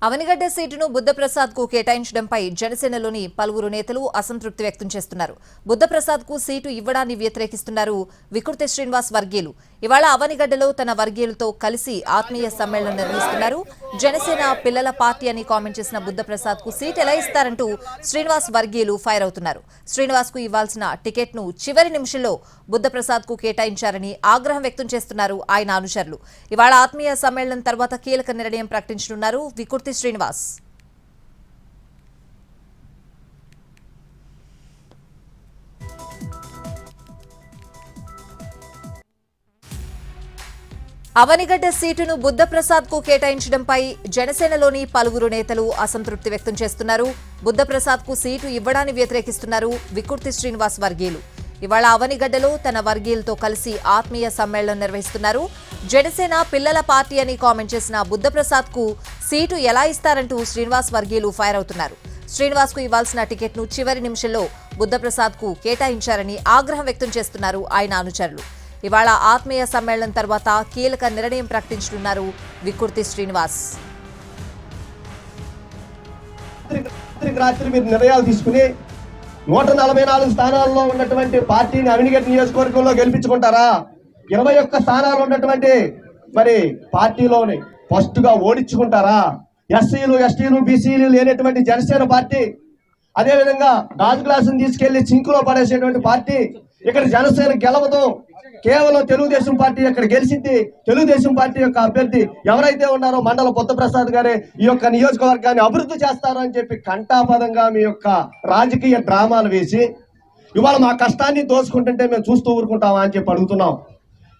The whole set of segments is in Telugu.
అవనిగడ్డ సీటును బుద్ధప్రసాద్ కు కేటాయించడంపై జనసేనలోని పలువురు నేతలు అసంతృప్తి వ్యక్తం చేస్తున్నారు. బుద్ధప్రసాద్ కు సీటు ఇవ్వడాన్ని వ్యతిరేకిస్తున్నారు వికృతి శ్రీనివాస్ వర్గీయులు. ఇవాళ అవనిగడ్డలో తన వర్గీయులతో కలిసి ఆత్మీయ సమ్మేళనం నిర్వహిస్తున్నారు. జనసేన పిల్లల పార్టీ అని కామెంట్ చేసిన బుద్ధప్రసాద్ కు సీట్ ఎలా ఇస్తారంటూ శ్రీనివాస్ వర్గీయులు ఫైర్ అవుతున్నారు. శ్రీనివాస్ కు ఇవ్వాల్సిన టికెట్ ను చివరి నిమిషంలో బుద్ధప్రసాద్ కు కేటాయించారని ఆగ్రహం వ్యక్తం చేస్తున్నారు ఆయన అనుచరులు. ఇవాళ ఆత్మీయ సమ్మేళనం తర్వాత కీలక నిర్ణయం ప్రకటించనున్నారు వికృతి శ్రీనివాస్. అవనిగడ్డ సీటును బుద్ధప్రసాద్ కు కేటాయించడంపై జనసేనలోని పలువురు నేతలు అసంతృప్తి వ్యక్తం చేస్తున్నారు. బుద్ధప్రసాద్ కు సీటు ఇవ్వడాన్ని వ్యతిరేకిస్తున్నారు వికృతి శ్రీనివాస్ వర్గీయులు. ఇవాళ అవనిగడ్డలో తన వర్గీయులతో కలిసి ఆత్మీయ సమ్మేళనం నిర్వహిస్తున్నారు. జనసేన పిల్లల పార్టీ అని కామెంట్ చేసిన బుద్ధప్రసాద్ కు సీటు ఎలా ఇస్తారంటూ శ్రీనివాస్ వర్గీయులు ఫైర్ అవుతున్నారు. శ్రీనివాస్ కు ఇవ్వాల్సిన టికెట్ ను చివరి నిమిషంలో బుద్ధప్రసాద్ కు కేటాయించారని ఆగ్రహం వ్యక్తం చేస్తున్నారు ఆయన అనుచరులు. ఇవాళ ఆత్మీయ సమ్మేళనం తర్వాత కీలక నిర్ణయం ప్రకటించనున్నారు వికృతి శ్రీనివాస్. రాత్రి మీరు నిర్ణయాలు తీసుకుని 144 స్థానాల్లో ఉన్నటువంటి పార్టీని అవనిగడ్డ నియోజకవర్గంలో గెలిపించుకుంటారా? 21 స్థానాలు ఉన్నటువంటి మరి పార్టీలోని ఫస్ట్ గా ఓడించుకుంటారా? ఎస్సీలు ఎస్టీలు బీసీలు లేనటువంటి జనసేన పార్టీ, అదేవిధంగా రాజు క్లాసును తీసుకెళ్లి చింకులో పడేసేటువంటి పార్టీ ఇక్కడ జనసేన గెలవదు. కేవలం తెలుగుదేశం పార్టీ ఇక్కడ గెలిచింది. తెలుగుదేశం పార్టీ యొక్క అభ్యర్థి ఎవరైతే ఉన్నారో మండల బుద్ధప్రసాద్ గారే ఈ యొక్క నియోజకవర్గాన్ని అభివృద్ధి చేస్తారు అని చెప్పి కంటాపదంగా మీ యొక్క రాజకీయ డ్రామాలు వేసి ఇవాళ మా కష్టాన్ని దోచుకుంటుంటే మేము చూస్తూ ఊరుకుంటామా అని చెప్పి అడుగుతున్నాం.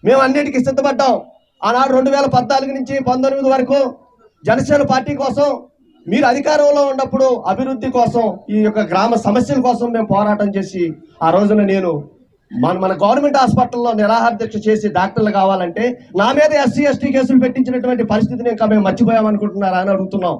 మేము అన్నిటికీ సిద్ధపడ్డాం. ఆనాడు 2014 నుంచి 19 వరకు జనసేన పార్టీ కోసం మీరు అధికారంలో ఉన్నప్పుడు అభివృద్ధి కోసం ఈ యొక్క గ్రామ సమస్యల కోసం మేము పోరాటం చేసి ఆ రోజున నేను మన గవర్నమెంట్ హాస్పిటల్లో నిరాహార దీక్ష చేసి డాక్టర్లు కావాలంటే నా మీద ఎస్సీ ఎస్టీ కేసులు పెట్టించినటువంటి పరిస్థితిని ఇంకా మేము మర్చిపోయామనుకుంటున్నారా అని అడుగుతున్నాం.